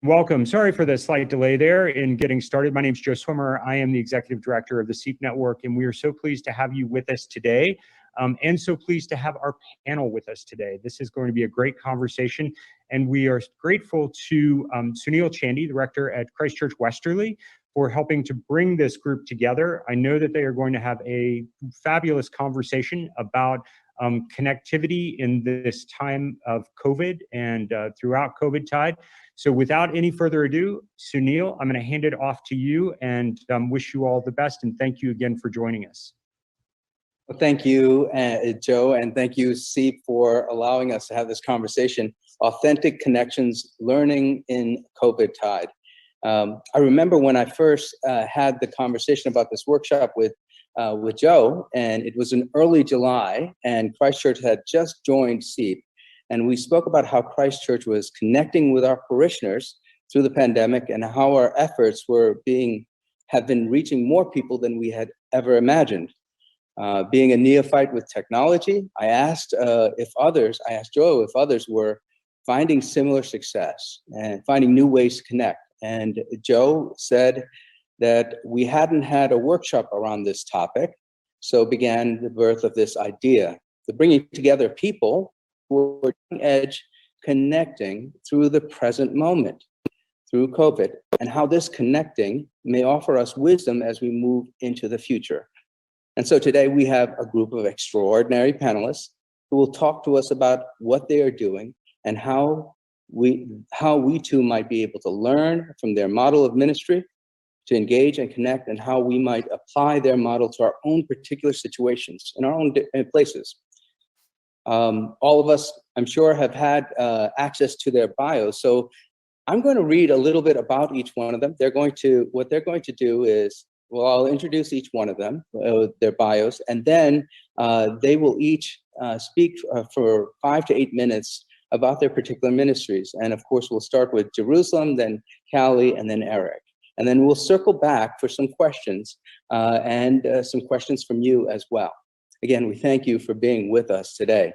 Welcome. Sorry for the slight delay there in getting started. My name is Joe Swimmer. I am the Executive Director of the CEEP Network, and we are so pleased to have you with us today, and so pleased to have our panel with us today. This is going to be a great conversation, and we are grateful to Sunil Chandy, the Rector at Christ Church Westerly, for helping to bring this group together. I know that they are going to have a fabulous conversation about connectivity in this time of COVID and throughout COVID tide. So without any further ado, Sunil, I'm going to hand it off to you and wish you all the best. And thank you again for joining us. Well, thank you, Joe, and thank you, CEEP, for allowing us to have this conversation. Authentic connections, learning in COVID tide. I remember when I first had the conversation about this workshop with Joe, and it was in early July, and Christ Church had just joined CEEP. And we spoke about how Christ Church was connecting with our parishioners through the pandemic and how our efforts have been reaching more people than we had ever imagined. Being a neophyte with technology, I asked Joe if others were finding similar success and finding new ways to connect. And Joe said that we hadn't had a workshop around this topic, so began the birth of this idea, the bringing together people who are cutting edge, connecting through the present moment, through COVID, and how this connecting may offer us wisdom as we move into the future. And so today we have a group of extraordinary panelists who will talk to us about what they are doing and how we too might be able to learn from their model of ministry, to engage and connect, and how we might apply their model to our own particular situations in our own places. All of us, I'm sure, have had access to their bios. So I'm going to read a little bit about each one of them. What they're going to do is, well, I'll introduce each one of them, their bios, and then they will each speak for 5 to 8 minutes about their particular ministries. And of course, we'll start with Jerusalem, then Callie, and then Eric. And then we'll circle back for some questions and some questions from you as well. Again, we thank you for being with us today.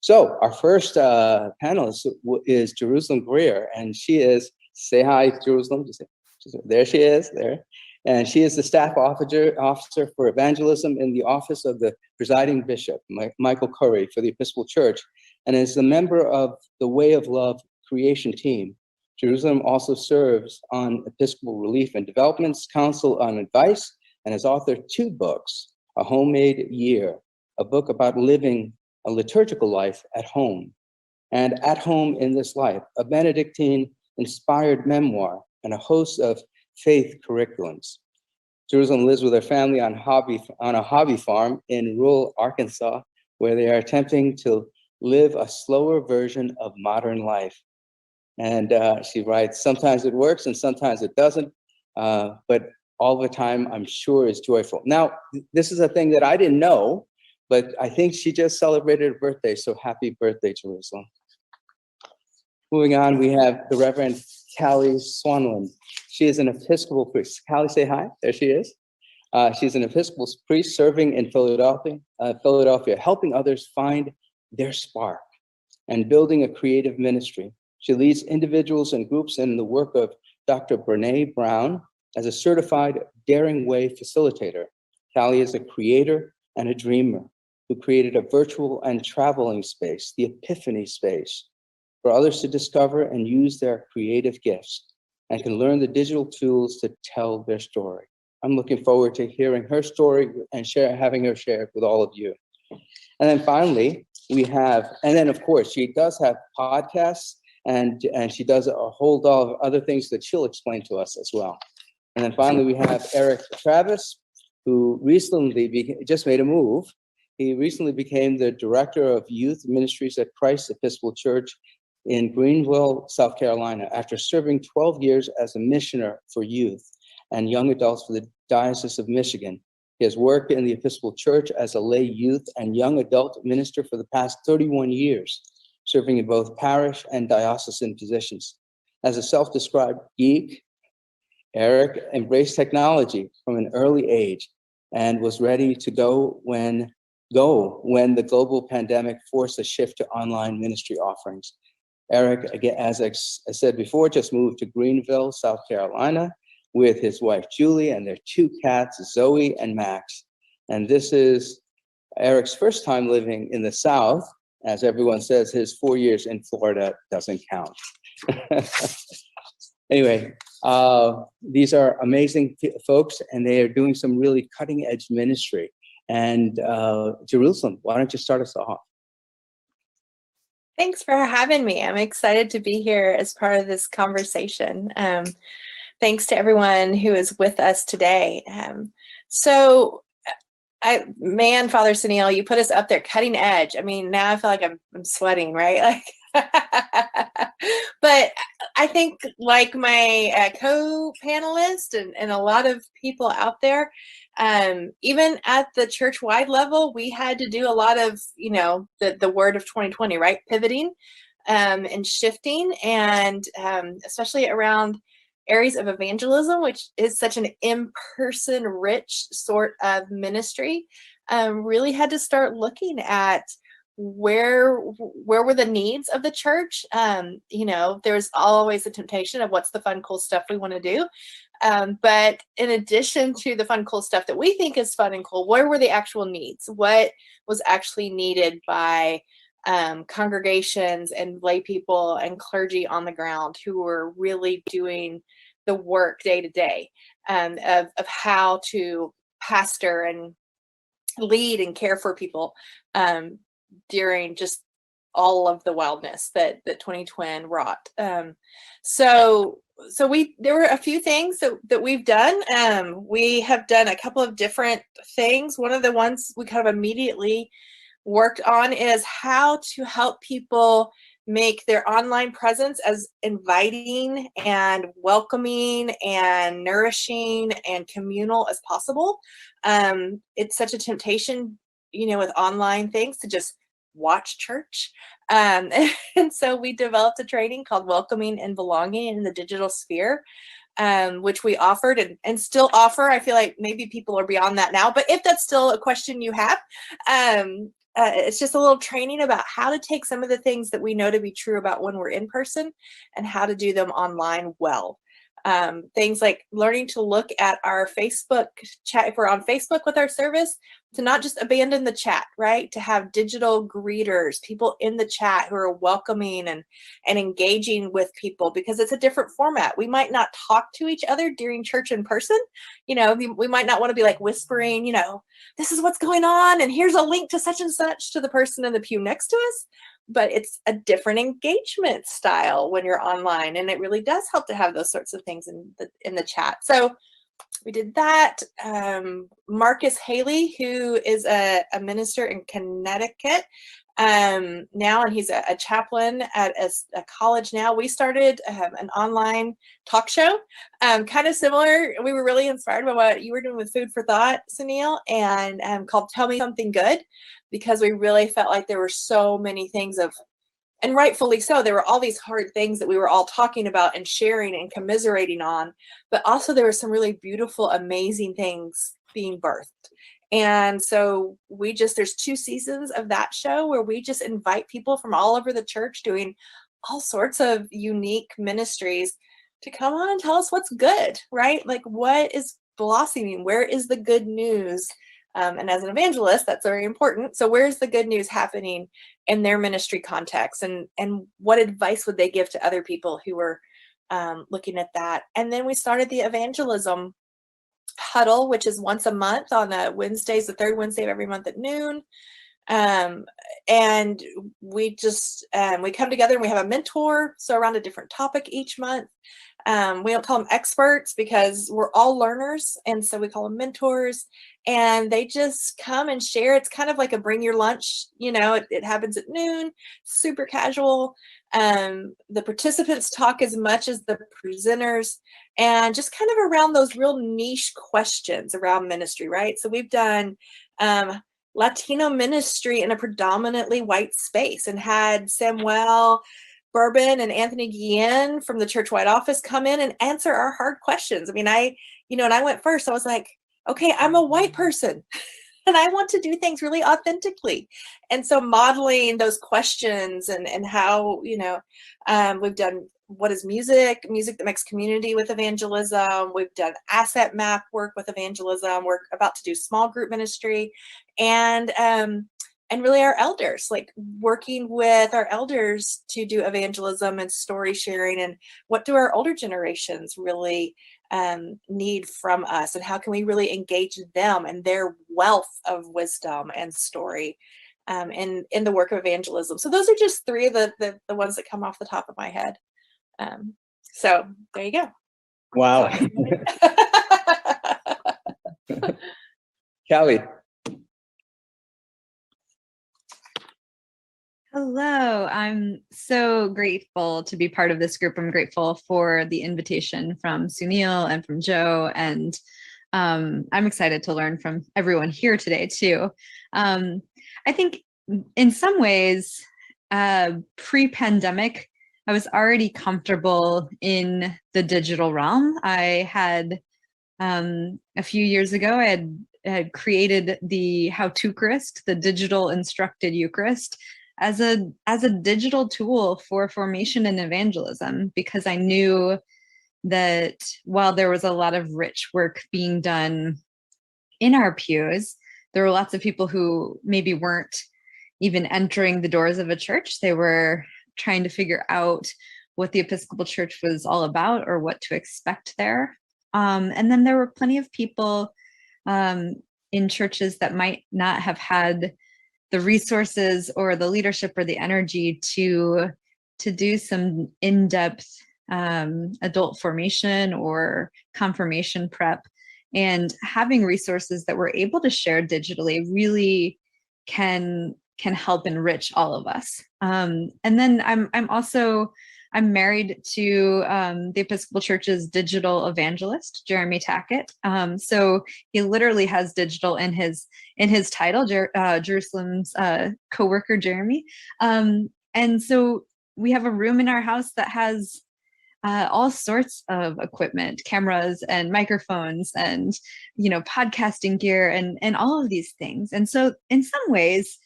So our first panelist is Jerusalem Greer, and she is, say hi, Jerusalem. There she is, there. And she is the staff officer for evangelism in the office of the presiding bishop, Michael Curry, for the Episcopal Church, and is a member of the Way of Love creation team. Jerusalem also serves on Episcopal Relief and Development's Council on Advice and has authored 2 books, A Homemade Year, a book about living a liturgical life at home, and At Home in This Life, a Benedictine-inspired memoir, and a host of faith curriculums. Jerusalem lives with her family on a hobby farm in rural Arkansas, where they are attempting to live a slower version of modern life. And she writes, sometimes it works and sometimes it doesn't, but all the time, I'm sure, is joyful. Now, this is a thing that I didn't know, but I think she just celebrated her birthday, so happy birthday, Jerusalem. Moving on, we have the Reverend Callie Swanland. She is an Episcopal priest. Callie, say hi. There she is. She's an Episcopal priest serving in Philadelphia, helping others find their spark and building a creative ministry. She leads individuals and groups in the work of Dr. Brene Brown as a certified Daring Way facilitator. Callie is a creator and a dreamer who created a virtual and traveling space, the Epiphany space, for others to discover and use their creative gifts and can learn the digital tools to tell their story. I'm looking forward to hearing her story and having her share it with all of you. And then finally, of course, she does have podcasts and she does a whole lot of other things that she'll explain to us as well. And then finally, we have Eric Travis, who recently just made a move. He recently became the director of youth ministries at Christ Episcopal Church in Greenville, South Carolina, after serving 12 years as a missioner for youth and young adults for the Diocese of Michigan. He has worked in the Episcopal Church as a lay youth and young adult minister for the past 31 years, serving in both parish and diocesan positions. As a self-described geek, Eric embraced technology from an early age and was ready to go when the global pandemic forced a shift to online ministry offerings. Eric, again, as I said before, just moved to Greenville, South Carolina, with his wife, Julie, and their 2 cats, Zoe and Max. And this is Eric's first time living in the South. As everyone says, his 4 years in Florida doesn't count. Anyway, these are amazing folks, and they are doing some really cutting-edge ministry. And Jerusalem, why don't you start us off? Thanks for having me. I'm excited to be here as part of this conversation. Thanks to everyone who is with us today. But Father Sunil, you put us up there cutting edge. I mean, now I feel like I'm sweating, right? Like, but I think like my co-panelist and a lot of people out there, even at the church-wide level, we had to do a lot of, the word of 2020, right? Pivoting and shifting, and especially around areas of evangelism, which is such an in-person rich sort of ministry, really had to start looking at where were the needs of the church. There's always a temptation of what's the fun, cool stuff we want to do. But in addition to the fun, cool stuff that we think is fun and cool, where were the actual needs? What was actually needed by congregations and lay people and clergy on the ground who were really doing the work day to day of how to pastor and lead and care for people during just all of the wildness that 2020 wrought. So there were a few things that we've done. We have done a couple of different things. One of the ones we kind of immediately worked on is how to help people make their online presence as inviting and welcoming and nourishing and communal as possible. It's such a temptation, with online things to just watch church. And so we developed a training called Welcoming and Belonging in the Digital Sphere, which we offered and still offer. I feel like maybe people are beyond that now, but if that's still a question you have, it's just a little training about how to take some of the things that we know to be true about when we're in person and how to do them online well. Things like learning to look at our Facebook chat, if we're on Facebook with our service, to not just abandon the chat, right? To have digital greeters, people in the chat who are welcoming and engaging with people, because it's a different format. We might not talk to each other during church in person. We might not want to be like whispering, this is what's going on, and here's a link to such and such to the person in the pew next to us. But it's a different engagement style when you're online, and it really does help to have those sorts of things in the chat. So we did that. Marcus Haley, who is a minister in Connecticut now, and he's a chaplain at a college now. We started an online talk show, kind of similar. We were really inspired by what you were doing with Food for Thought, Sunil, and called Tell Me Something Good, because we really felt like there were so many things and rightfully so, there were all these hard things that we were all talking about and sharing and commiserating on, but also there were some really beautiful, amazing things being birthed. And so there's 2 seasons of that show where we just invite people from all over the church doing all sorts of unique ministries to come on and tell us what's good, right? Like, what is blossoming? Where is the good news? And as an evangelist, that's very important. So where's the good news happening in their ministry context, and what advice would they give to other people who were looking at that? And then we started the evangelism huddle, which is once a month on Wednesdays, the 3rd Wednesday of every month at noon. And we just we come together and we have a mentor, so around a different topic each month. We don't call them experts because we're all learners, and so we call them mentors, and they just come and share. It's kind of like a bring your lunch, it happens at noon, super casual. The participants talk as much as the presenters, and just kind of around those real niche questions around ministry, right? So we've done Latino ministry in a predominantly white space, and had Samuel Bourbon and Anthony Guillen from the church-wide office come in and answer our hard questions. I mean, and I went first. I was like, okay, I'm a white person. and I want to do things really authentically. And so modeling those questions and how, we've done what is music that makes community with evangelism. We've done asset map work with evangelism. We're about to do small group ministry, and really our elders, like working with our elders to do evangelism and story sharing, and what do our older generations really need from us, and how can we really engage them and their wealth of wisdom and story in the work of evangelism. So those are just three of the ones that come off the top of my head. So there you go. Wow. Callie. Hello, I'm so grateful to be part of this group. I'm grateful for the invitation from Sunil and from Joe, and I'm excited to learn from everyone here today too. I think in some ways, pre-pandemic, I was already comfortable in the digital realm. I had, a few years ago, I had created the How-To Eucharist, the digital instructed Eucharist, as a digital tool for formation and evangelism, because I knew that while there was a lot of rich work being done in our pews, there were lots of people who maybe weren't even entering the doors of a church. They were trying to figure out what the Episcopal Church was all about or what to expect there. And then there were plenty of people in churches that might not have had the resources or the leadership or the energy to do some in-depth adult formation or confirmation prep. And having resources that we're able to share digitally really can help enrich all of us. And then I'm married to the Episcopal Church's digital evangelist, Jeremy Tackett. So he literally has digital in his title, Jerusalem's co-worker, Jeremy. And so we have a room in our house that has all sorts of equipment, cameras and microphones and, podcasting gear and all of these things. And so in some ways,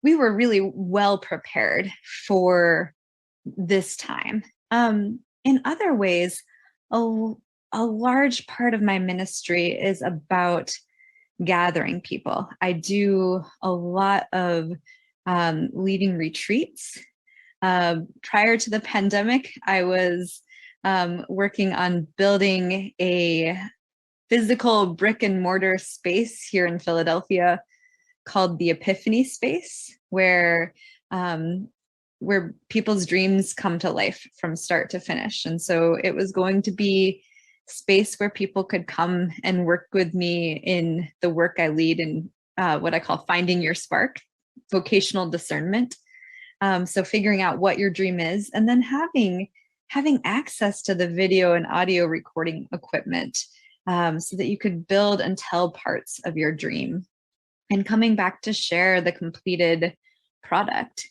we were really well prepared for this time. In other ways, a large part of my ministry is about gathering people. I do a lot of leading retreats. Prior to the pandemic, I was working on building a physical brick and mortar space here in Philadelphia called the Epiphany Space, where people's dreams come to life from start to finish. And so it was going to be space where people could come and work with me in the work I lead in what I call finding your spark, vocational discernment. So figuring out what your dream is, and then having access to the video and audio recording equipment so that you could build and tell parts of your dream, and coming back to share the completed product.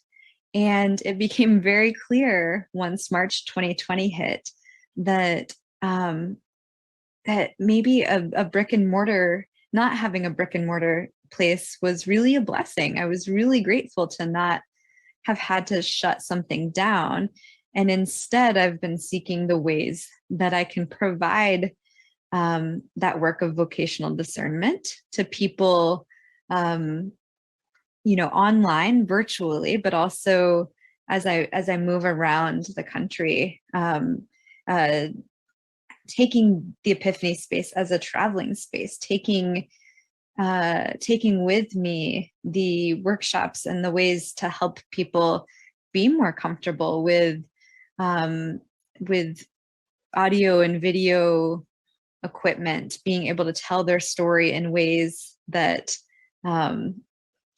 And it became very clear once March 2020 hit that that maybe a brick and mortar, not having a brick and mortar place was really a blessing. I was really grateful to not have had to shut something down. And instead, I've been seeking the ways that I can provide that work of vocational discernment to people, online, virtually, but also as I move around the country, taking the Epiphany Space as a traveling space, taking with me the workshops and the ways to help people be more comfortable with audio and video equipment, being able to tell their story in ways that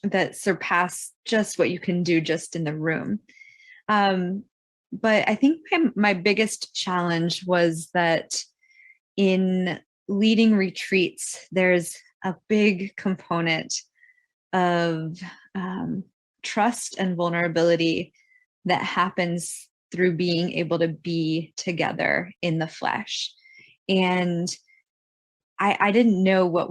that surpass just what you can do just in the room. But I think my biggest challenge was that in leading retreats, there's a big component of trust and vulnerability that happens through being able to be together in the flesh. And I didn't know what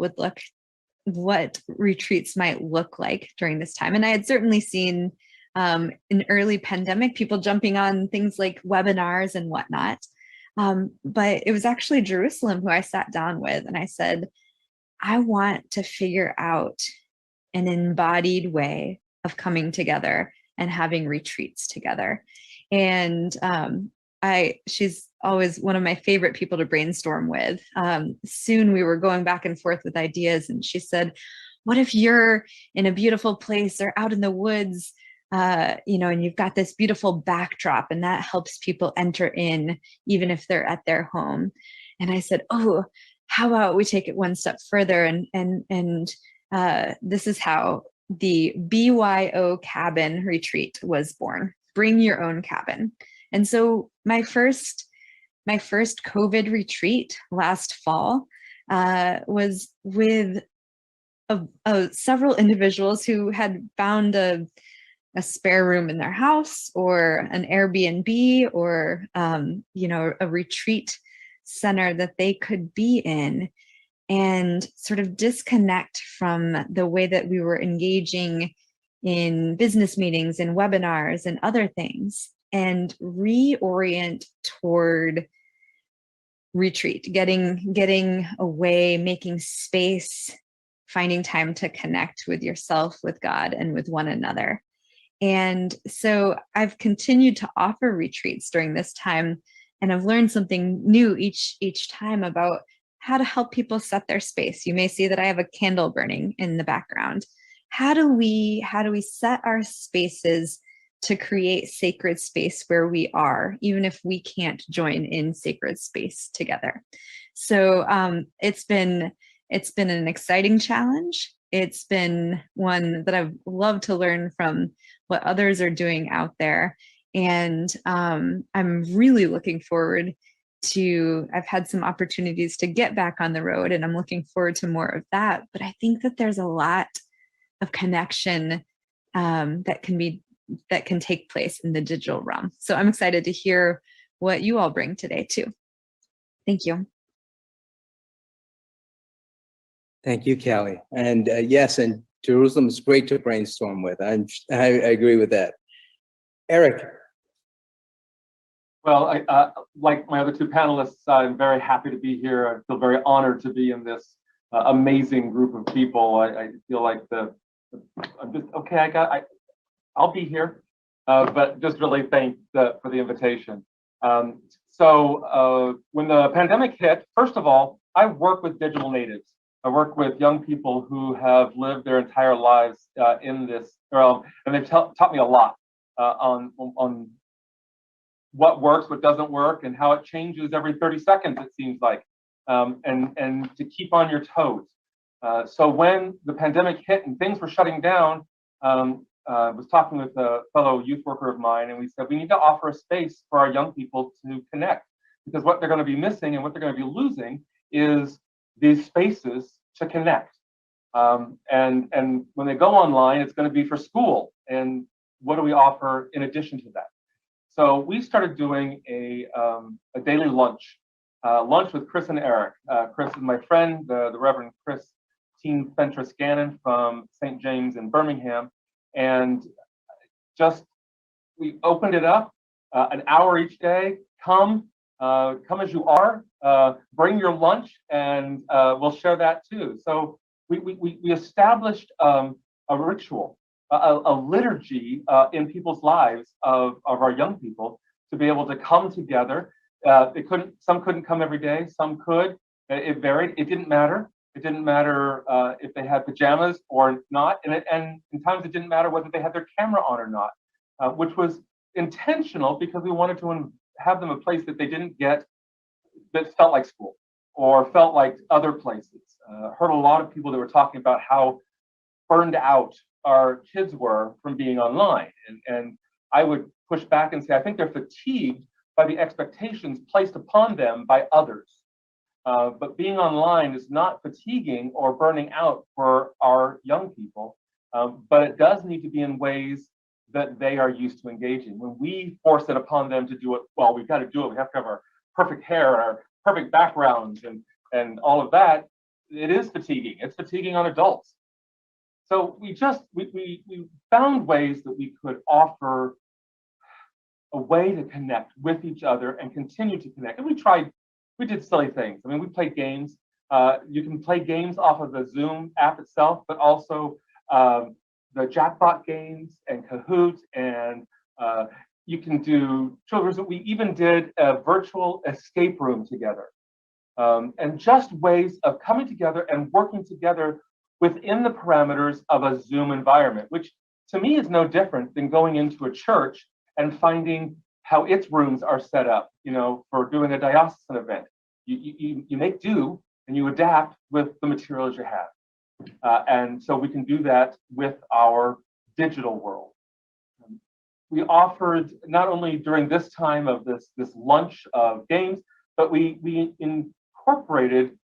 what retreats might look like during this time. And I had certainly seen in early pandemic, people jumping on things like webinars and whatnot. But it was actually Jerusalem who I sat down with, and I said, I want to figure out an embodied way of coming together and having retreats together. And she's always one of my favorite people to brainstorm with. Soon we were going back and forth with ideas, and she said, what if you're in a beautiful place or out in the woods, and you've got this beautiful backdrop, and that helps people enter in even if they're at their home. And I said, oh, how about we take it one step further, and this is how the BYO cabin retreat was born. Bring your own cabin. And so my first COVID retreat last fall was with several individuals who had found a spare room in their house, or an Airbnb, or a retreat center that they could be in, and sort of disconnect from the way that we were engaging in business meetings and webinars and other things, and reorient toward retreat, getting away, making space, finding time to connect with yourself, with God, and with one another. And so I've continued to offer retreats during this time, and I've learned something new each time about how to help people set their space. You may see that I have a candle burning in the background. How do we set our spaces to create sacred space where we are, even if we can't join in sacred space together? So it's been an exciting challenge. It's been one that I've loved to learn from what others are doing out there. And I'm really looking forward to, I've had some opportunities to get back on the road, and I'm looking forward to more of that. But I think that there's a lot of connection that can take place in the digital realm. So I'm excited to hear what you all bring today too. Thank you. Thank you, Callie. And yes, and Jerusalem is great to brainstorm with. I agree with that. Eric. Well, like my other two panelists, I'm very happy to be here. I feel very honored to be in this amazing group of people. I feel like I'm just, okay, I'll be here, but just really thank for the invitation. So when the pandemic hit, first of all, I work with digital natives. I work with young people who have lived their entire lives in this realm, and they've taught me a lot on what works, what doesn't work, and how it changes every 30 seconds, it seems like, and to keep on your toes. So when the pandemic hit and things were shutting down, I was talking with a fellow youth worker of mine, and we said we need to offer a space for our young people to connect, because what they're going to be missing and what they're going to be losing is these spaces to connect. And when they go online, it's going to be for school. And what do we offer in addition to that? So we started doing a daily lunch with Chris and Eric. Chris is my friend, the Reverend Chris Teen Fentress Gannon from St. James in Birmingham. And we opened it up, an hour each day. Come as you are, bring your lunch, and we'll share that too. So we established a ritual, a liturgy in people's lives of our young people to be able to come together. Some couldn't come every day, some could. It varied. It didn't matter. It didn't matter if they had pajamas or not, and in times it didn't matter whether they had their camera on or not, which was intentional because we wanted to have them a place that they didn't get that felt like school or felt like other places. Heard a lot of people that were talking about how burned out our kids were from being online. And I would push back and say, I think they're fatigued by the expectations placed upon them by others. But being online is not fatiguing or burning out for our young people, but it does need to be in ways that they are used to engaging. When we force it upon them to do it, well, we've got to do it. We have to have our perfect hair and our perfect backgrounds and all of that. it is fatiguing. It's fatiguing on adults. So we found ways that we could offer a way to connect with each other and continue to connect. And we did silly things. I mean, we played games. You can play games off of the Zoom app itself, but also the Jackpot games and Kahoot, and you can do children's. We even did a virtual escape room together, and just ways of coming together and working together within the parameters of a Zoom environment, which to me is no different than going into a church and finding how its rooms are set up, for doing a diocesan event. You make do and you adapt with the materials you have. And so we can do that with our digital world. We offered, not only during this time of this lunch of games, but we incorporated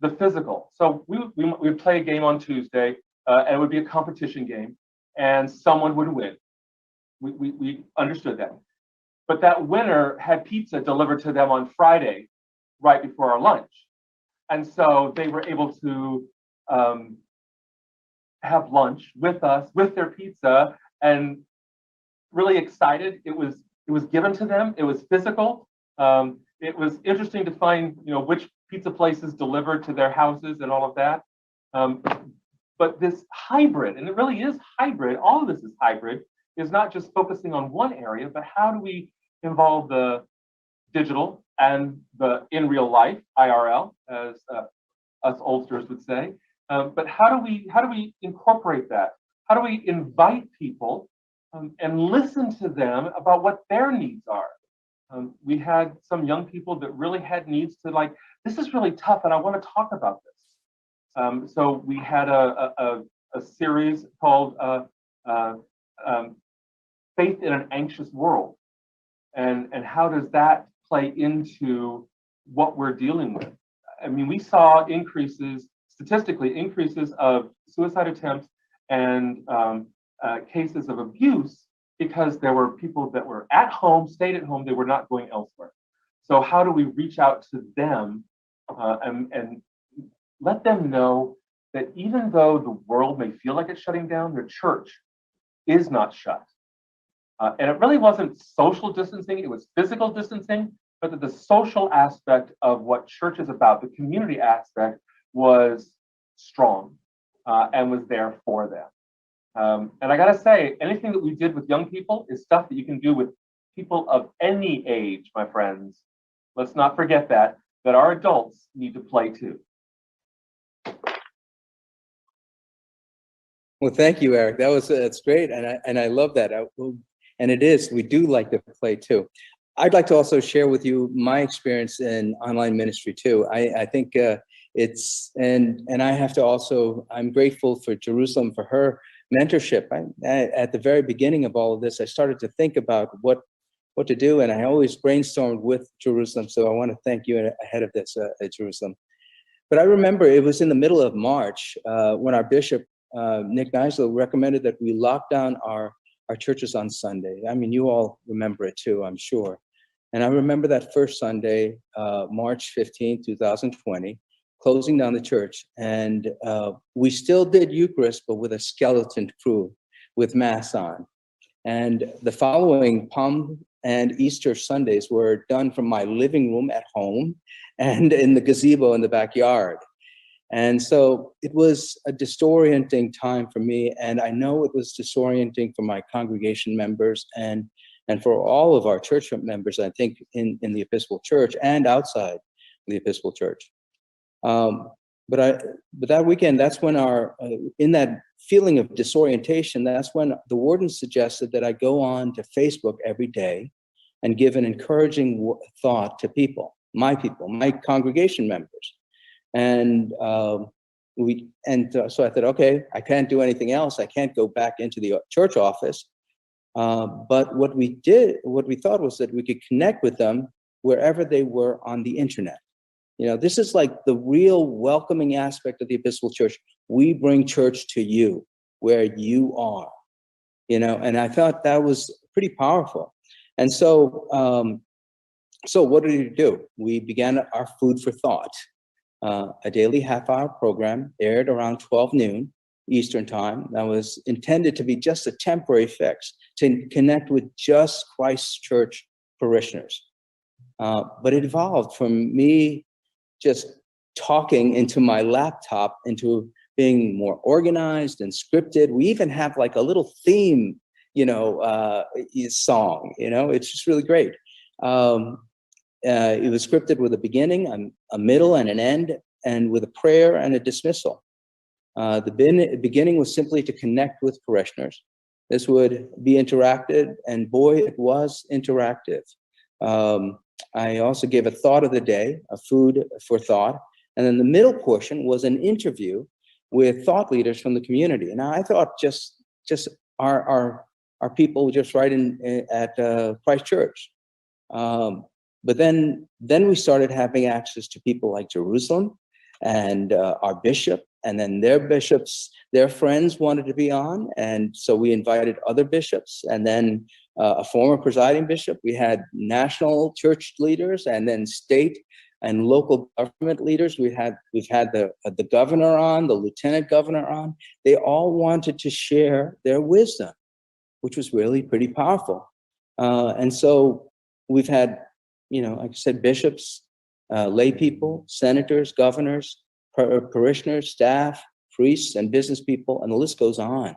the physical. So we would play a game on Tuesday, and it would be a competition game, and someone would win. We understood that. But that winner had pizza delivered to them on Friday, right before our lunch. And so they were able to have lunch with us, with their pizza, and really excited. It was given to them. It was physical. It was interesting to find, which pizza places delivered to their houses and all of that. But this hybrid, and it really is hybrid, all of this is hybrid, is not just focusing on one area, but how do we involve the digital and the in real life, IRL, as us oldsters would say. But how do we incorporate that? How do we invite people and listen to them about what their needs are? We had some young people that really had needs to, this is really tough and I want to talk about this. So we had a series called Faith in an Anxious World. And how does that play into what we're dealing with? I mean, we saw statistically increases of suicide attempts and cases of abuse because there were people that were at home, stayed at home, they were not going elsewhere. So how do we reach out to them and let them know that even though the world may feel like it's shutting down, their church is not shut. And it really wasn't social distancing, it was physical distancing, but that the social aspect of what church is about, the community aspect, was strong and was there for them. And I gotta say, anything that we did with young people is stuff that you can do with people of any age, my friends. Let's not forget that our adults need to play too. Well, thank you, Eric. That's great, and I love that. And it is. We do like to play too. I'd like to also share with you my experience in online ministry too. I think it's and I have to also. I'm grateful for Jerusalem for her mentorship. At the very beginning of all of this, I started to think about what to do, and I always brainstormed with Jerusalem. So I want to thank you ahead of this, Jerusalem. But I remember it was in the middle of March when our bishop Nick Nislow recommended that we lock down our churches on Sunday. I mean, you all remember it too, I'm sure. And I remember that first Sunday, March 15, 2020, closing down the church. And we still did Eucharist, but with a skeleton crew with Mass on. And the following Palm and Easter Sundays were done from my living room at home and in the gazebo in the backyard. And so it was a disorienting time for me, and I know it was disorienting for my congregation members and for all of our church members, I think, in the Episcopal Church and outside the Episcopal Church. But that weekend, that's when in that feeling of disorientation, that's when the warden suggested that I go on to Facebook every day and give an encouraging thought to my congregation members. And so I thought, okay, I can't do anything else. I can't go back into the church office. But what we thought was that we could connect with them wherever they were on the internet. This is like the real welcoming aspect of the Episcopal Church. We bring church to you where you are, and I thought that was pretty powerful. And so what did we do? We began our food for thought. a daily half-hour program aired around 12 noon Eastern time that was intended to be just a temporary fix to connect with just Christ Church parishioners. But it evolved from me just talking into my laptop into being more organized and scripted. We even have like a little theme, song, it's just really great. It was scripted with a beginning, a middle, and an end, and with a prayer and a dismissal. The beginning was simply to connect with parishioners. This would be interactive, and boy, it was interactive. I also gave a thought of the day, a food for thought, and then the middle portion was an interview with thought leaders from the community. And I thought just our people just right at Christ Church. But then we started having access to people like Jerusalem and our bishop, and then their bishops, their friends wanted to be on. And so we invited other bishops, and then a former presiding bishop. We had national church leaders, and then state and local government leaders. We've had the governor on, the lieutenant governor on. They all wanted to share their wisdom, which was really pretty powerful. And so we've had, like I said, bishops, lay people, senators, governors, parishioners, staff, priests, and business people, and the list goes on.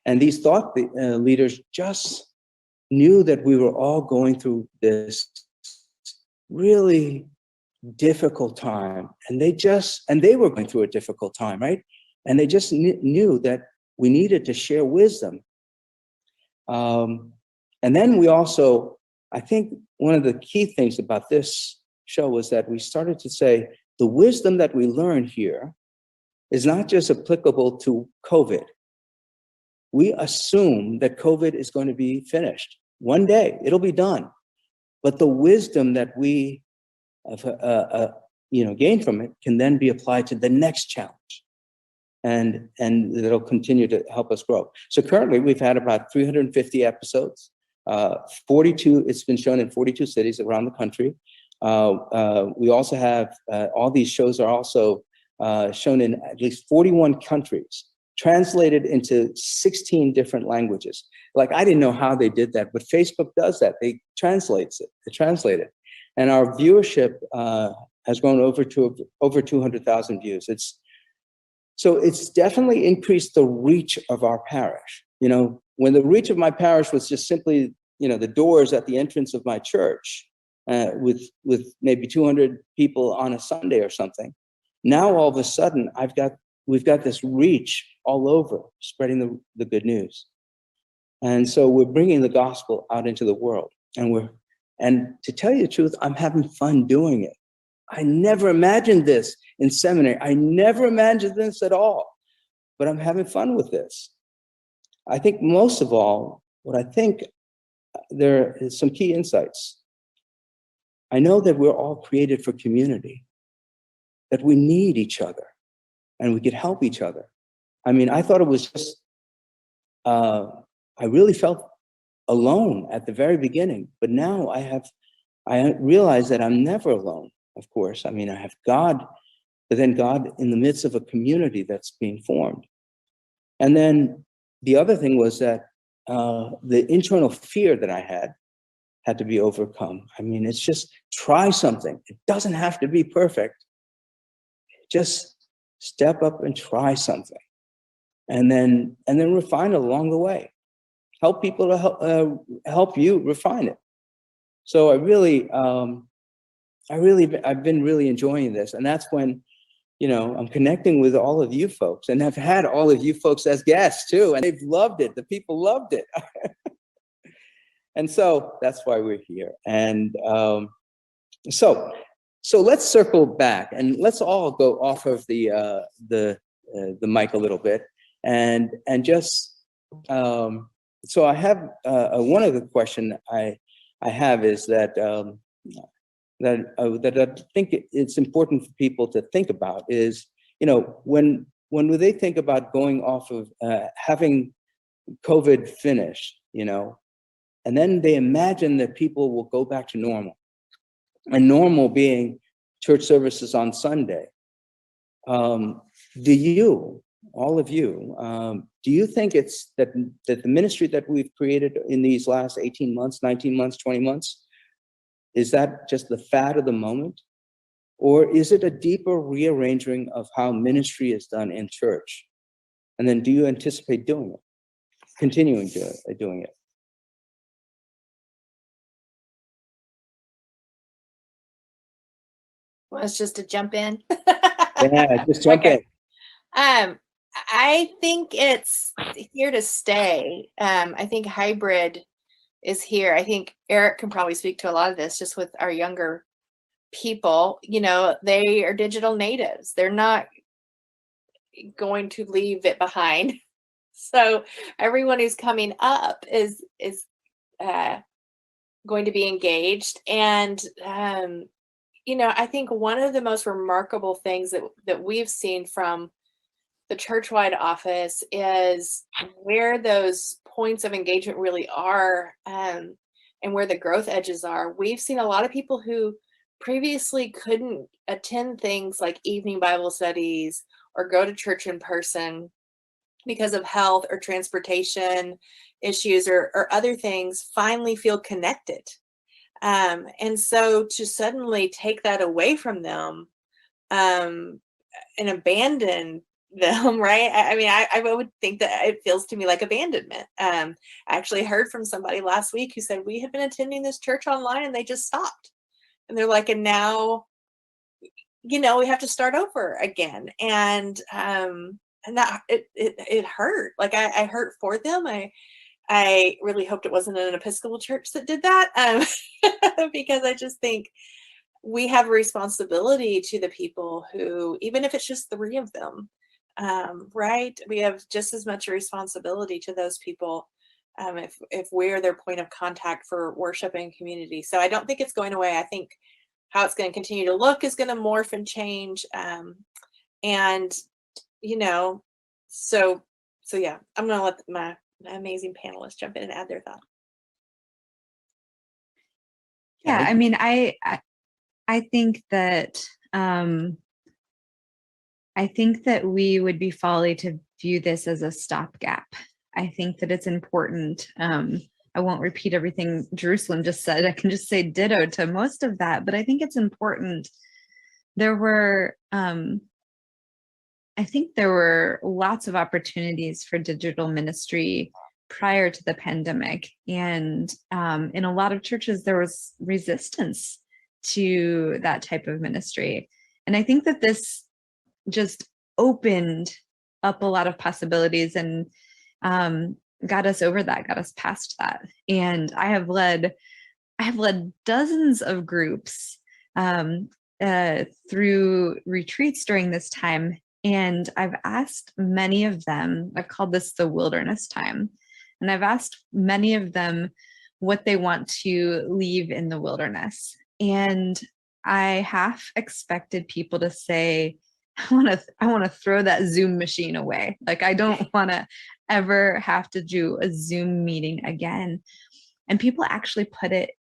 And these thought leaders just knew that we were all going through this really difficult time, and they were going through a difficult time, right? And they just knew that we needed to share wisdom. And then we also, I think one of the key things about this show was that we started to say, the wisdom that we learn here is not just applicable to COVID. We assume that COVID is going to be finished. One day, it'll be done. But the wisdom that we gain from it can then be applied to the next challenge. And it'll continue to help us grow. So currently, we've had about 350 episodes. 42, it's been shown in 42 cities around the country. We also have, all these shows are also shown in at least 41 countries, translated into 16 different languages. Like, I didn't know how they did that, but Facebook does that. They translate it. And our viewership has grown over 200,000 views. It's definitely increased the reach of our parish. When the reach of my parish was just simply, the doors at the entrance of my church, with maybe 200 people on a Sunday or something. Now all of a sudden, we've got this reach all over, spreading the good news. And so we're bringing the gospel out into the world, and to tell you the truth, I'm having fun doing it. I never imagined this in seminary. I never imagined this at all, but I'm having fun with this. I think most of all, there is some key insights. I know that we're all created for community, that we need each other, and we could help each other. I mean, I thought it was just, I really felt alone at the very beginning, but now I realize that I'm never alone, of course. I mean, I have God, but then God in the midst of a community that's being formed. And then the other thing was that the internal fear that I had to be overcome. I mean, it's just try something. It doesn't have to be perfect. Just step up and try something, and then refine it along the way. Help people to help you refine it. So I've been really enjoying this, and that's when, I'm connecting with all of you folks, and I've had all of you folks as guests too, and they've loved it. The people loved it. And so that's why we're here. And so let's circle back, and let's all go off of the mic a little bit, and just so I have one of the question I have is that I think it's important for people to think about is, when they think about going off of having COVID finished, and then they imagine that people will go back to normal, and normal being church services on Sunday. Do you, all of you, do you think it's that the ministry that we've created in these last 18 months, 19 months, 20 months, is that just the fad of the moment? Or is it a deeper rearranging of how ministry is done in church? And then do you anticipate doing it, continuing doing it? Want us just to jump in? Yeah, just jump in. I think it's here to stay. I think hybrid is here. I think Eric can probably speak to a lot of this just with our younger people. You know, they are digital natives. They're not going to leave it behind. So everyone who's coming up is going to be engaged. And you know, I think one of the most remarkable things that we've seen from the churchwide office is where those points of engagement really are, and where the growth edges are. We've seen a lot of people who previously couldn't attend things like evening Bible studies or go to church in person because of health or transportation issues or other things, finally feel connected. And so to suddenly take that away from them and abandon them, right? I mean, I would think that it feels to me like abandonment. I actually heard from somebody last week who said, we have been attending this church online and they just stopped. And they're like, and now, you know, we have to start over again. And that it hurt. Like I hurt for them. I really hoped it wasn't an Episcopal church that did that, because I just think we have a responsibility to the people who, even if it's just 3 of them, right? We have just as much a responsibility to those people if we're their point of contact for worship and community. So I don't think it's going away. I think how it's going to continue to look is going to morph and change. And, you know, so yeah, I'm going to let my amazing panelists jump in and add their thought. Yeah, I mean, I think that we would be folly to view this as a stopgap. I think that it's important. I won't repeat everything Jerusalem just said. I can just say ditto to most of that, but I think it's important. There were, I think there were lots of opportunities for digital ministry prior to the pandemic. And in a lot of churches, there was resistance to that type of ministry. And I think that this just opened up a lot of possibilities and got us over that, got us past that. And I have led dozens of groups through retreats during this time. And I've asked many of them, I've called this the wilderness time. And I've asked many of them what they want to leave in the wilderness. And I half expected people to say, I want to throw that Zoom machine away. Like, I don't want to ever have to do a Zoom meeting again. And people actually put it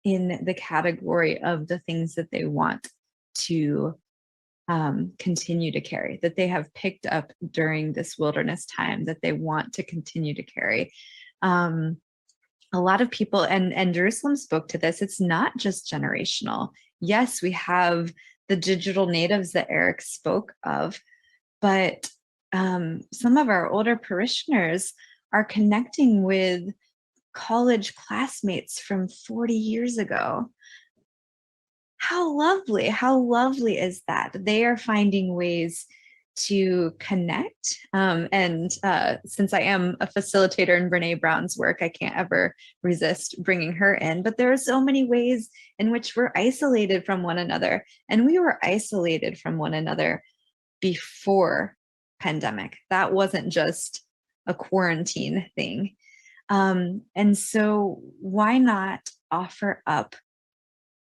in the category of the things that they want to continue to carry, that they have picked up during this wilderness time, that they want to continue to carry. A lot of people, and Jerusalem spoke to this, it's not just generational. Yes, we have the digital natives that Eric spoke of, but some of our older parishioners are connecting with college classmates from 40 years ago. How lovely is that? They are finding ways to connect. And since I am a facilitator in Brene Brown's work, I can't ever resist bringing her in. But there are so many ways in which we're isolated from one another. And we were isolated from one another before pandemic. That wasn't just a quarantine thing. And so why not offer up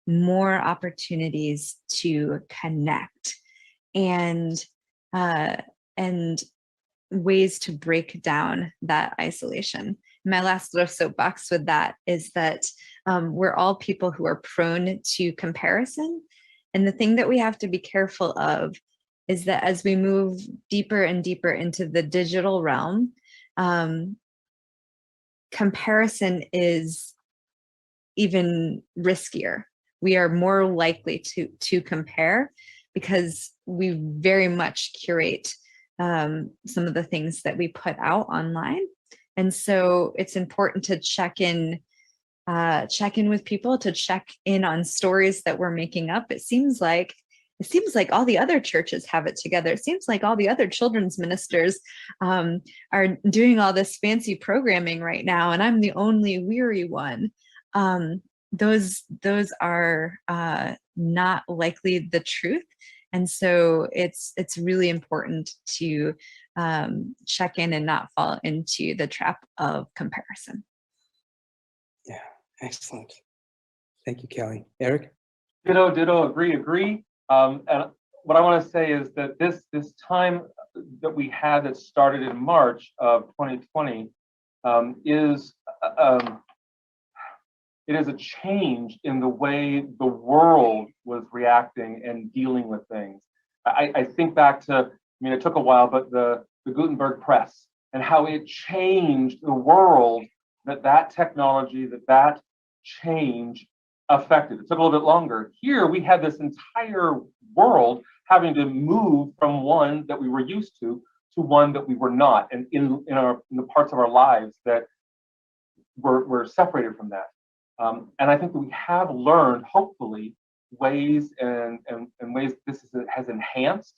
more opportunities to connect and ways to break down that isolation. My last little soapbox with that is that we're all people who are prone to comparison. And the thing that we have to be careful of is that as we move deeper and deeper into the digital realm, comparison is even riskier. We are more likely to compare because we very much curate some of the things that we put out online. And so it's important to check in with people, to check in on stories that we're making up. It seems like all the other churches have it together. It seems like all the other children's ministers are doing all this fancy programming right now, and I'm the only weary one. Those are not likely the truth. And so it's really important to check in and not fall into the trap of comparison. Yeah, excellent. Thank you, Kelly. Eric? Ditto, agree. And what I want to say is that this time that we had that started in March of 2020 it is a change in the way the world was reacting and dealing with things. I think back to, it took a while, but the Gutenberg press and how it changed the world that technology, that change affected. It took a little bit longer. Here we had this entire world having to move from one that we were used to one that we were not, and in the parts of our lives that were separated from that. And I think that we have learned, hopefully, ways and ways this has enhanced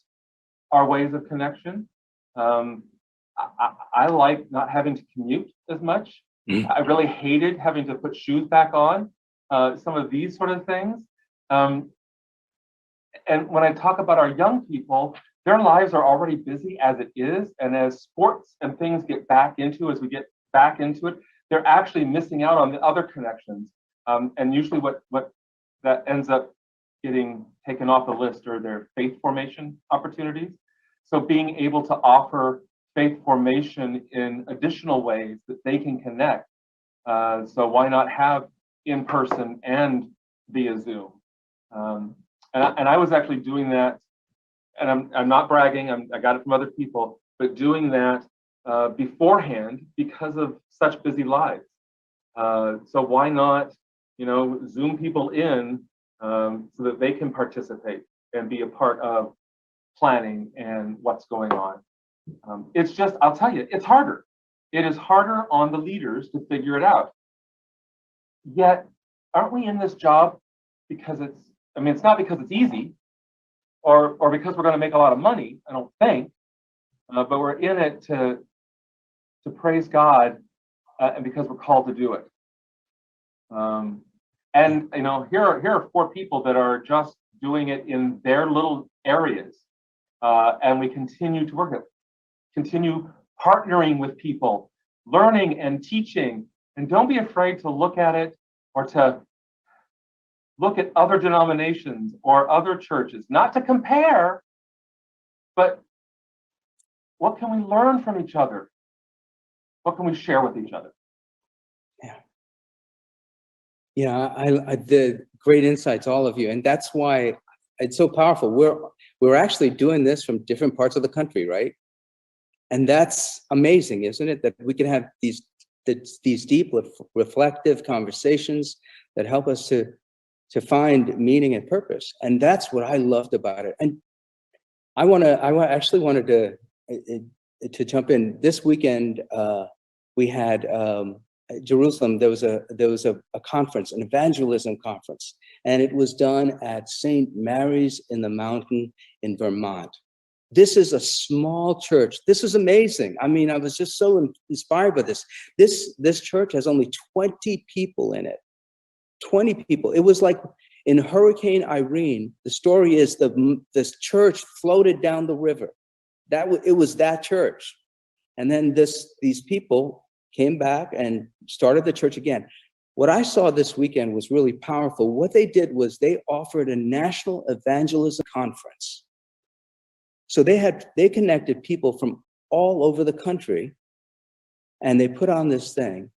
our ways of connection. I like not having to commute as much. I really hated having to put shoes back on, some of these sort of things. And when I talk about our young people, their lives are already busy as it is. And as sports and things as we get back into it, they're actually missing out on the other connections. And usually what that ends up getting taken off the list are their faith formation opportunities. So being able to offer faith formation in additional ways that they can connect. So why not have in person and via Zoom? And I was actually doing that, and I'm not bragging, I got it from other people, but doing that beforehand because of such busy lives. So why not, Zoom people in so that they can participate and be a part of planning and what's going on. It's just, I'll tell you, it's harder. It is harder on the leaders to figure it out. Yet, aren't we in this job because it's not because it's easy or because we're going to make a lot of money, I don't think, but we're in it to praise God and because we're called to do it. And here are 4 people that are just doing it in their little areas, and we continue to work it. Continue partnering with people, learning and teaching, and don't be afraid to look at it or to look at other denominations or other churches, not to compare, but what can we learn from each other? What can we share with each other? Yeah, I the great insights, all of you, and that's why it's so powerful. We're actually doing this from different parts of the country, right? And that's amazing, isn't it? That we can have these deep, reflective conversations that help us to find meaning and purpose, and that's what I loved about it. And I actually wanted to jump in. This weekend, we had. Jerusalem, there was a conference, an evangelism conference, and it was done at St. Mary's in the Mountain in Vermont. This is a small church. This is amazing. I was just so inspired by this. This church has only 20 people in it. 20 people. It was like in Hurricane Irene. The story is this church floated down the river. It was that church, and then these people came back and started the church again. What I saw this weekend was really powerful. What they did was they offered a national evangelism conference. So they connected people from all over the country, and they put on this thing.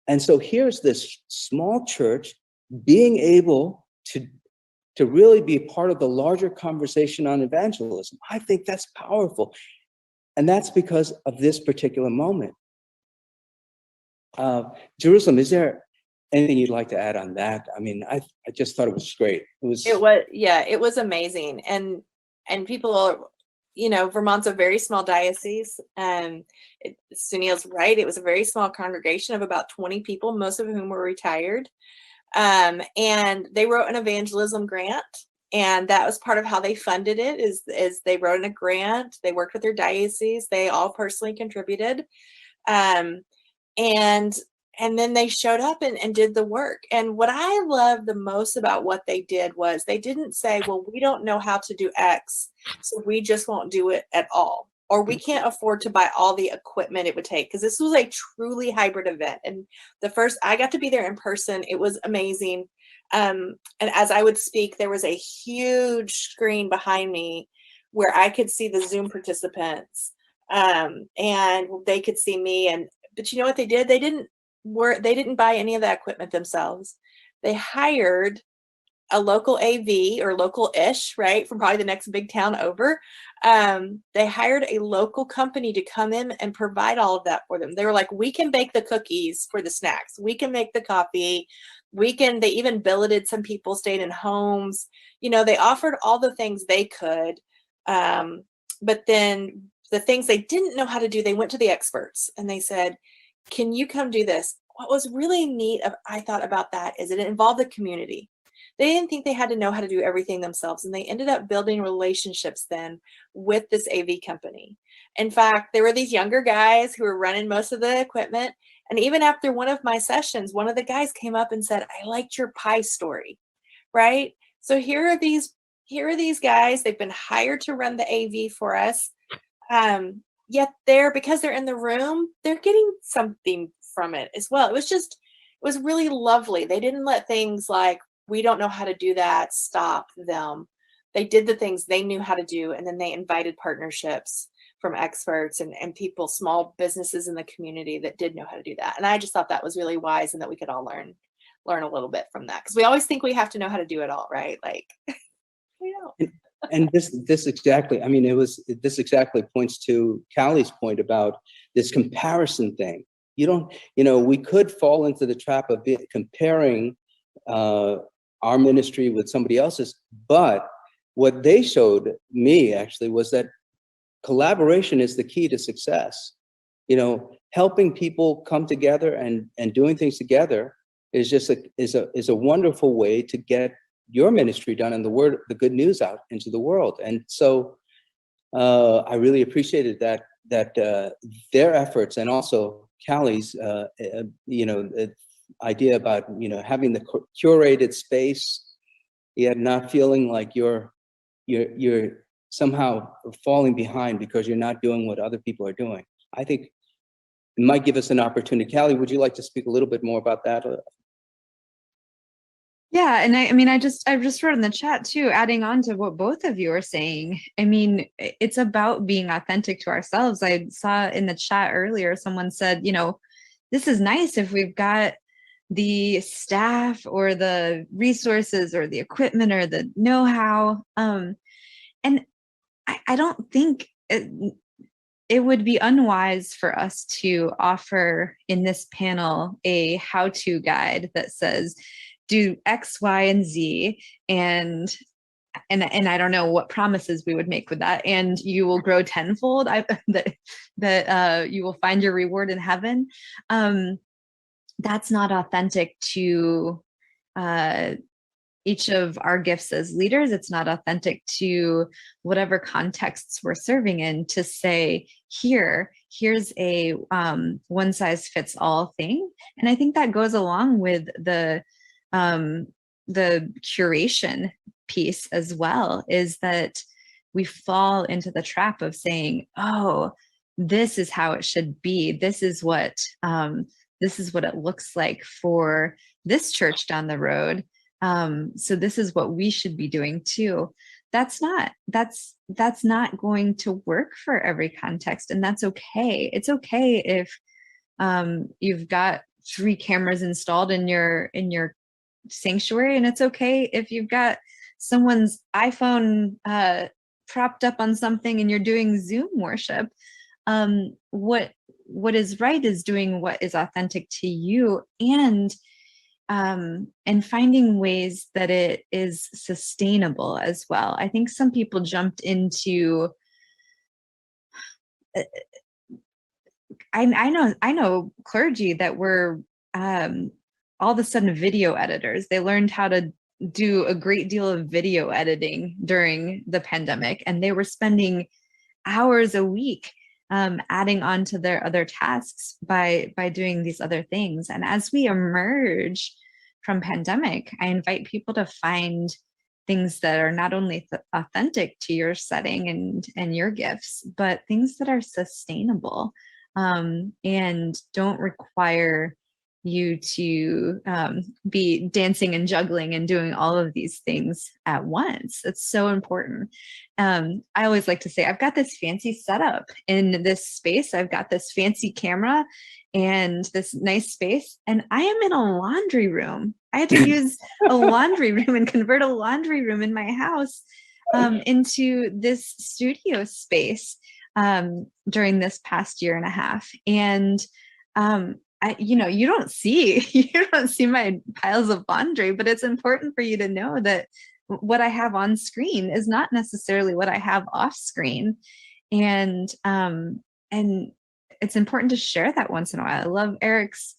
And so here's this small church being able to to really be part of the larger conversation on evangelism. I think that's powerful. And that's because of this particular moment. Jerusalem, is there anything you'd like to add on that? I mean, I just thought it was great. It was amazing. And people are, Vermont's a very small diocese. Sunil's right. It was a very small congregation of about 20 people, most of whom were retired. And they wrote an evangelism grant. And that was part of how they funded it is they wrote in a grant. They worked with their diocese. They all personally contributed. And then they showed up and did the work. And what I love the most about what they did was they didn't say, well, we don't know how to do X, so we just won't do it at all. Or we can't afford to buy all the equipment it would take. Because this was a truly hybrid event. And I got to be there in person. It was amazing. And as I would speak, there was a huge screen behind me where I could see the Zoom participants. And they could see me. But you know what they did? They didn't buy any of that equipment themselves. They hired a local AV or local-ish, right, from probably the next big town over. They hired a local company to come in and provide all of that for them. They were like, we can bake the cookies for the snacks. We can make the coffee. They even billeted some people, stayed in homes. They offered all the things they could. But then the things they didn't know how to do, they went to the experts and they said, can you come do this? What was really neat, I thought about that, is it involved the community. They didn't think they had to know how to do everything themselves. And they ended up building relationships then with this AV company. In fact, there were these younger guys who were running most of the equipment. And even after one of my sessions, one of the guys came up and said, I liked your pie story, right? So here are these guys. They've been hired to run the AV for us. Yet because they're in the room, they're getting something from it as well. It was really lovely. They didn't let things like, we don't know how to do that, stop them. They did the things they knew how to do. And then they invited partnerships from experts and people, small businesses in the community that did know how to do that. And I just thought that was really wise and that we could all learn a little bit from that. Because we always think we have to know how to do it all, right? Like, we don't. And this exactly, this exactly points to Callie's point about this comparison thing. We could fall into the trap of comparing our ministry with somebody else's, but what they showed me actually was that collaboration is the key to success. Helping people come together and doing things together is just a wonderful way to get your ministry done and the good news out into the world. And so I really appreciated that their efforts, and also Callie's idea about having the curated space, yet not feeling like you're somehow falling behind because you're not doing what other people are doing. I think it might give us an opportunity. Callie, would you like to speak a little bit more about that? Yeah, and I just wrote in the chat too, adding on to what both of you are saying. It's about being authentic to ourselves. I saw in the chat earlier, someone said, this is nice if we've got the staff or the resources or the equipment or the know-how. And I don't think it would be unwise for us to offer in this panel a how-to guide that says, do X, Y, and Z, and I don't know what promises we would make with that. And you will grow tenfold. That you will find your reward in heaven. That's not authentic to each of our gifts as leaders. It's not authentic to whatever contexts we're serving in to say, here's a one size fits all thing. And I think that goes along with the curation piece as well, is that we fall into the trap of saying, oh, this is how it should be. This is what it looks like for this church down the road. So this is what we should be doing too. That's not going to work for every context. And that's okay. It's okay if you've got 3 cameras installed in your sanctuary, and it's okay if you've got someone's iPhone propped up on something and you're doing Zoom worship. What is right is doing what is authentic to you, and finding ways that it is sustainable as well. I think some people jumped into I know clergy that were all of a sudden video editors. They learned how to do a great deal of video editing during the pandemic, and they were spending hours a week adding on to their other tasks by doing these other things. And as we emerge from pandemic, I invite people to find things that are not only authentic to your setting and your gifts, but things that are sustainable and don't require you to be dancing and juggling and doing all of these things at once. It's so important. I always like to say, I've got this fancy setup in this space. I've got this fancy camera and this nice space, and I am in a laundry room. I had to use a laundry room and convert a laundry room in my house into this studio space during this past year and a half. And you don't see my piles of laundry, but it's important for you to know that what I have on screen is not necessarily what I have off screen. And it's important to share that once in a while. I love Eric's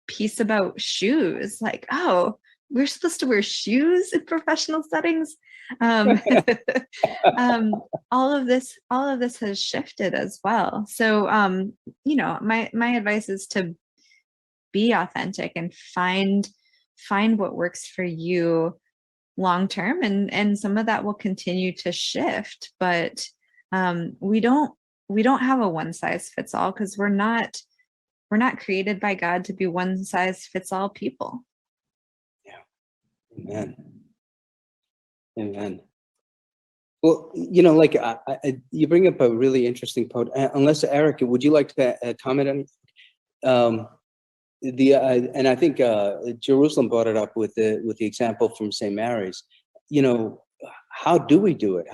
piece about shoes. Like, oh, we're supposed to wear shoes in professional settings. All of this has shifted as well. So, my advice is to be authentic and find what works for you long term, and some of that will continue to shift. But we don't have a one size fits all, because we're not created by God to be one size fits all people. Yeah. Amen. Well, you bring up a really interesting point. Unless, Eric, would you like to comment on and I think Jerusalem brought it up with the example from St. Mary's. How do we do it?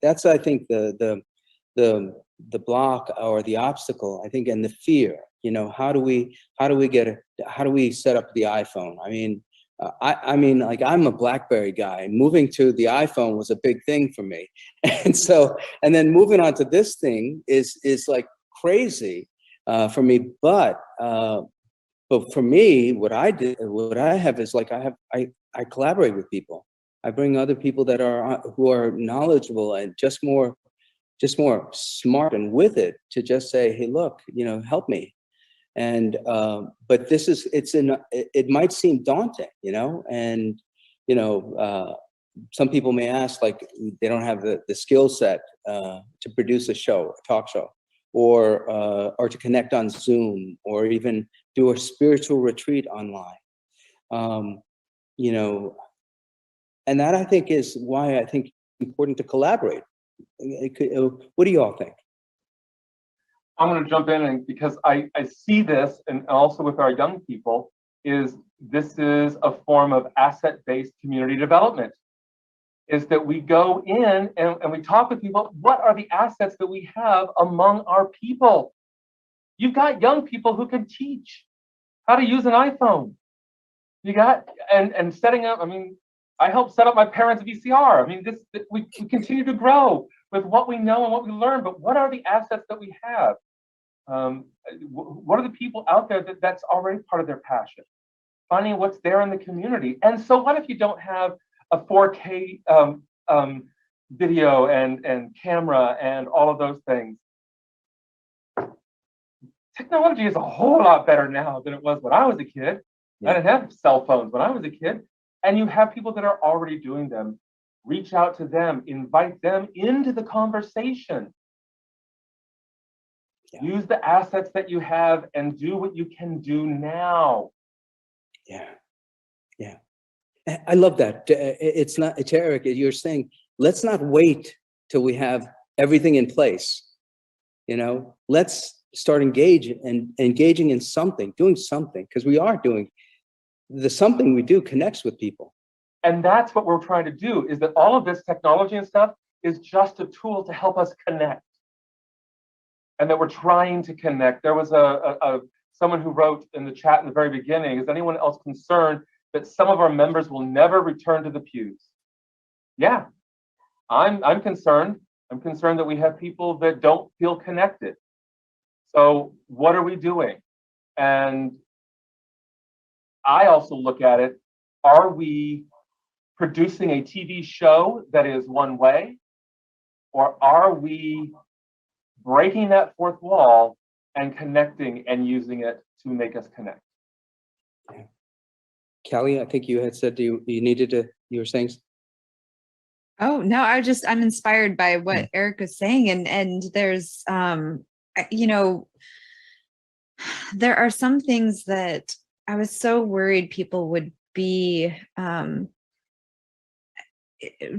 That's I think the block or the obstacle, I think, and the fear. How do we set up the iPhone? I'm a BlackBerry guy. Moving to the iPhone was a big thing for me. And then moving on to this thing is like crazy for me. But for me, what I have is like, I collaborate with people. I bring other people who are knowledgeable and just more smart and with it, to just say, hey, look, help me. And but it might seem daunting, and some people may ask, like, they don't have the skill set to produce a talk show, or to connect on Zoom, or even do a spiritual retreat online. And that, I think, is why I think it's important to collaborate. What do you all think? I'm going to jump in, because I see this, and also with our young people, this is a form of asset-based community development. Is that we go in and we talk with people. What are the assets that we have among our people? You've got young people who can teach how to use an iPhone. You got and setting up. I helped set up my parents' VCR. We continue to grow with what we know and what we learn. But what are the assets that we have? What are the people out there that's already part of their passion? Finding what's there in the community. And so what if you don't have a 4K video and camera and all of those things? Technology is a whole lot better now than it was when I was a kid. Yeah. I didn't have cell phones when I was a kid. And you have people that are already doing them. Reach out to them, invite them into the conversation. Yeah. Use the assets that you have and do what you can do now. Yeah. I love that. It's Eric, you're saying, let's not wait till we have everything in place. Let's start engaging in something, doing something, because we are doing the something we do connects with people. And that's what we're trying to do, is that all of this technology and stuff is just a tool to help us connect. And that we're trying to connect. There was someone who wrote in the chat in the very beginning, is anyone else concerned that some of our members will never return to the pews? Yeah, I'm concerned. I'm concerned that we have people that don't feel connected. So what are we doing? And I also look at it, are we producing a TV show that is one way? Or are we breaking that fourth wall and connecting and using it to make us connect? Yeah. Kelly, I think you had said you needed to, you were saying. Oh, no, I'm inspired by what Eric was saying. And there's, you know, there are some things that I was so worried people would be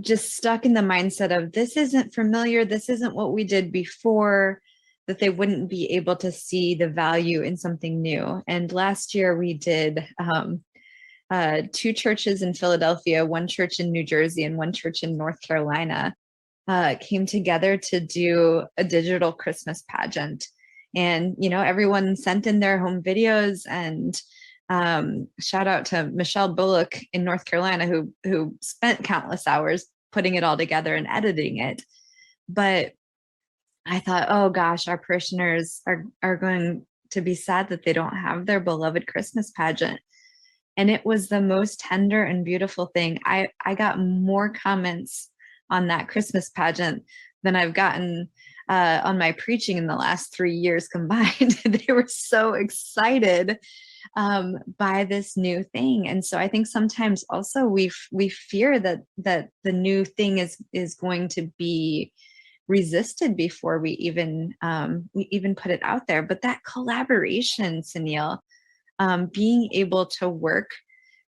just stuck in the mindset of, this isn't familiar, this isn't what we did before, that they wouldn't be able to see the value in something new. And last year we did 2 churches in Philadelphia, 1 church in New Jersey, and 1 church in North Carolina came together to do a digital Christmas pageant. And, you know, everyone sent in their home videos, and shout out to Michelle Bullock in North Carolina, who spent countless hours putting it all together and editing it. But I thought, oh gosh, our parishioners are going to be sad that they don't have their beloved Christmas pageant. And it was the most tender and beautiful thing. I got more comments on that Christmas pageant than I've gotten on my preaching in the last 3 years combined. They were so excited by this new thing. And so I think sometimes also we fear that the new thing is going to be resisted before we even put it out there. But that collaboration, Sunil, being able to work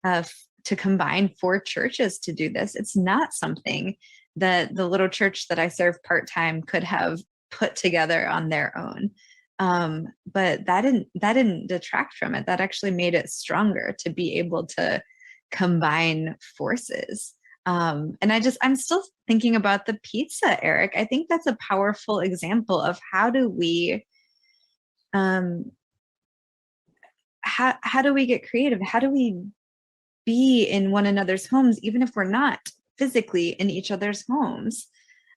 to combine 4 churches to do this, it's not something that the little church that I serve part-time could have put together on their own. But that didn't detract from it. That actually made it stronger to be able to combine forces. And I'm still thinking about the pizza, Eric. I think that's a powerful example of how do we get creative? How do we be in one another's homes, even if we're not physically in each other's homes?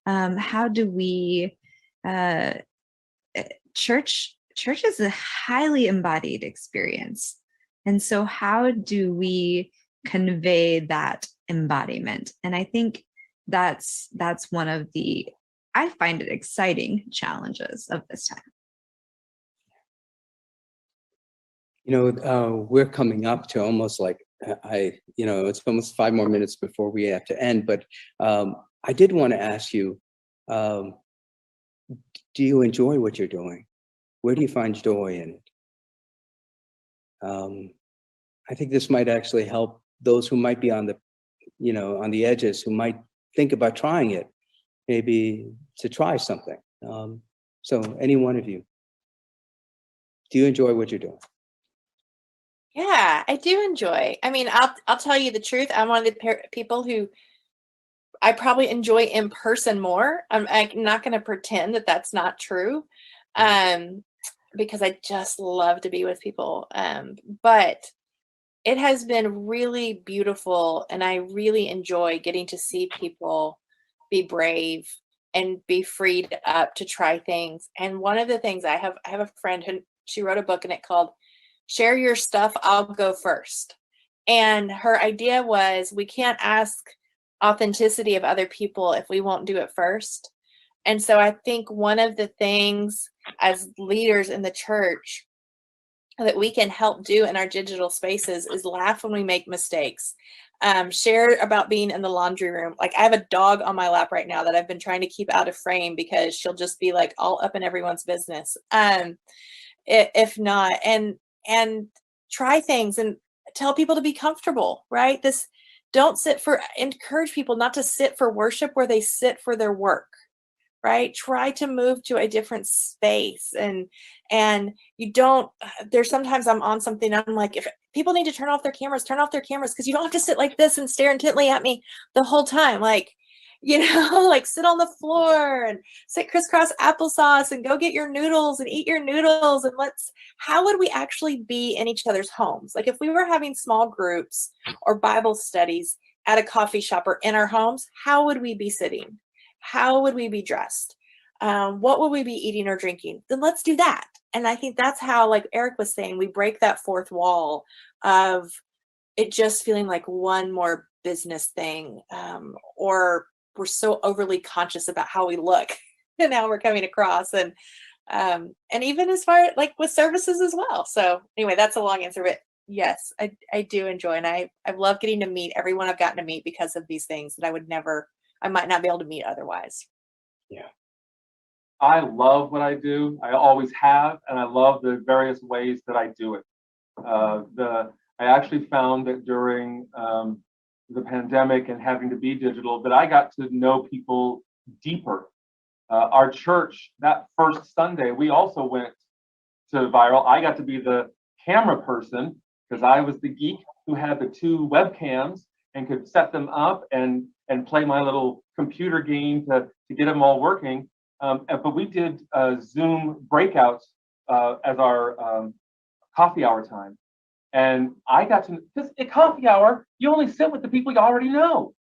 How do we church is a highly embodied experience. And so how do we convey that embodiment? And I think that's one of the, I find it exciting, challenges of this time. You know, we're coming up to almost like, it's almost 5 more minutes before we have to end, but I did want to ask you, do you enjoy what you're doing? Where do you find joy in it? I think this might actually help those who might be on the edges, who might think about trying it, maybe to try something. So any one of you, do you enjoy what you're doing? Yeah, I do enjoy. I mean, I'll tell you the truth. I'm one of the people who I probably enjoy in person more. I'm not going to pretend that that's not true, because I just love to be with people. But it has been really beautiful, and I really enjoy getting to see people be brave and be freed up to try things. And one of the things I have a friend who, she wrote a book in it called Share Your Stuff, I'll Go First. And her idea was, we can't ask authenticity of other people if we won't do it first. And so I think one of the things as leaders in the church that we can help do in our digital spaces is laugh when we make mistakes. Share about being in the laundry room. Like, I have a dog on my lap right now that I've been trying to keep out of frame because she'll just be like all up in everyone's business. If not, and try things and tell people to be comfortable, right? Encourage people not to sit for worship where they sit for their work, right? Try to move to a different space. And you don't, there's sometimes I'm on something, I'm like, if people need to turn off their cameras, because you don't have to sit like this and stare intently at me the whole time. Like, like sit on the floor and sit crisscross applesauce and go get your noodles and eat your noodles. And how would we actually be in each other's homes? Like if we were having small groups or Bible studies at a coffee shop or in our homes, how would we be sitting? How would we be dressed? What would we be eating or drinking? Then let's do that. And I think that's how, like Eric was saying, we break that fourth wall of it just feeling like one more business thing, or we're so overly conscious about how we look and how we're coming across, and even as far like with services as well. So anyway, that's a long answer, but yes, I do enjoy, and I love getting to meet everyone I've gotten to meet because of these things that I might not be able to meet otherwise. Yeah. I love what I do. I always have, and I love the various ways that I do it. I actually found that during the pandemic and having to be digital, that I got to know people deeper. Our church, that first Sunday, we also went to viral. I got to be the camera person because I was the geek who had the 2 webcams and could set them up and play my little computer game to get them all working. But we did Zoom breakouts as our coffee hour time. And I got to, because at coffee hour, you only sit with the people you already know.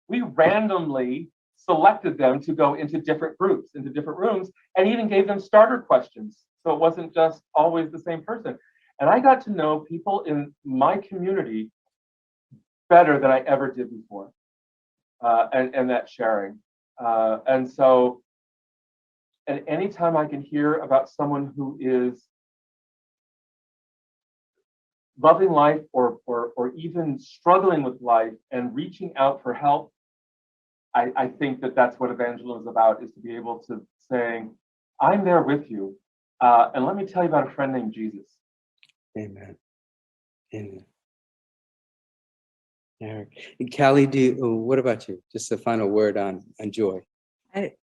We randomly selected them to go into different groups, into different rooms, and even gave them starter questions. So it wasn't just always the same person. And I got to know people in my community better than I ever did before, and that sharing. And so, and anytime I can hear about someone who is loving life or even struggling with life and reaching out for help, I think that's what evangelism is about, is to be able to say, I'm there with you. And let me tell you about a friend named Jesus. Amen. Amen. Eric. Callie, what about you? Just a final word on joy.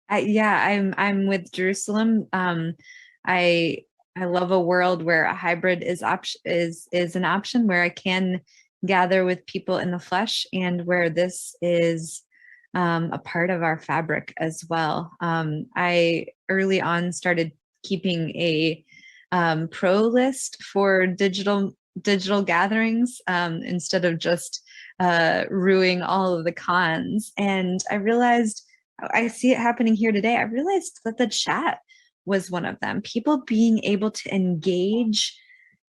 I'm with Jerusalem. I love a world where a hybrid is an option, where I can gather with people in the flesh, and where this is a part of our fabric as well. I early on started keeping a pro list for digital gatherings, instead of just ruining all of the cons. And I realized, I see it happening here today, I realized that the chat was one of them. People being able to engage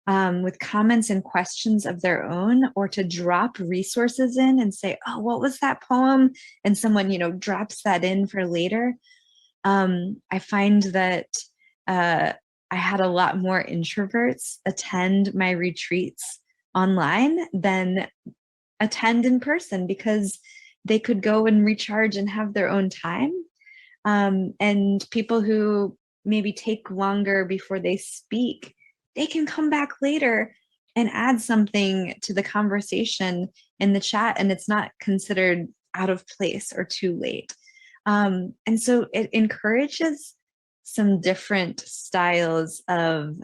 with comments and questions of their own, or to drop resources in and say, oh, what was that poem? And someone, drops that in for later. I find that I had a lot more introverts attend my retreats online than attend in person, because they could go and recharge and have their own time. And people who maybe take longer before they speak, they can come back later and add something to the conversation in the chat, and it's not considered out of place or too late. And so it encourages some different styles of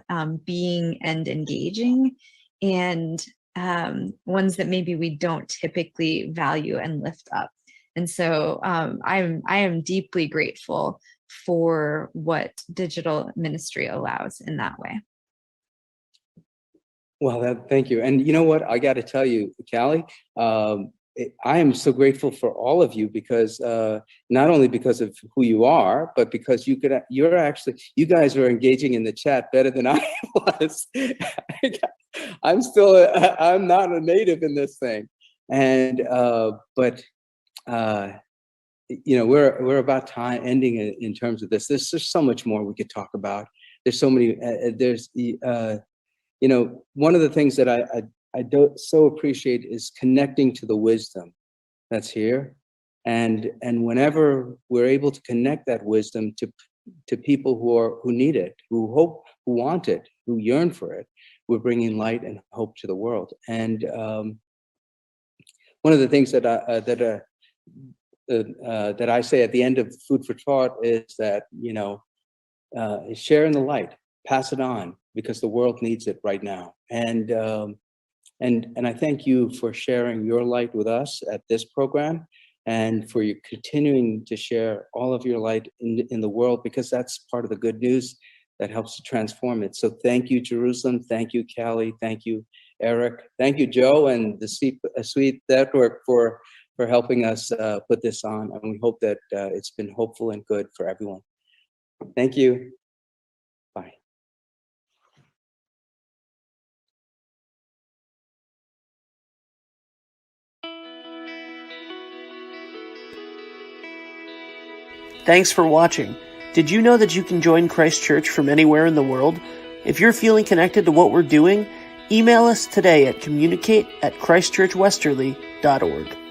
being and engaging, and ones that maybe we don't typically value and lift up. And so I am deeply grateful for what digital ministry allows in that way. Well, thank you. And you know what? I got to tell you, Callie, I am so grateful for all of you, because not only because of who you are, but because you guys are engaging in the chat better than I was. I'm not a native in this thing. And, but we're about time ending in terms of this. There's just so much more we could talk about. There's so many, one of the things that I don't so appreciate is connecting to the wisdom that's here. And whenever we're able to connect that wisdom to people who need it, who hope, who want it, who yearn for it, we're bringing light and hope to the world. And one of the things that that I say at the end of Food for Thought is that, share in the light, pass it on, because the world needs it right now. And I thank you for sharing your light with us at this program, and for you continuing to share all of your light in the world, because that's part of the good news that helps to transform it. So thank you, Jerusalem. Thank you, Callie. Thank you, Eric. Thank you, Joe, and the CEEP Network for helping us put this on. And we hope that it's been hopeful and good for everyone. Thank you. Bye. Thanks for watching. Did you know that you can join Christ Church from anywhere in the world? If you're feeling connected to what we're doing, email us today at communicate@christchurchwesterly.org.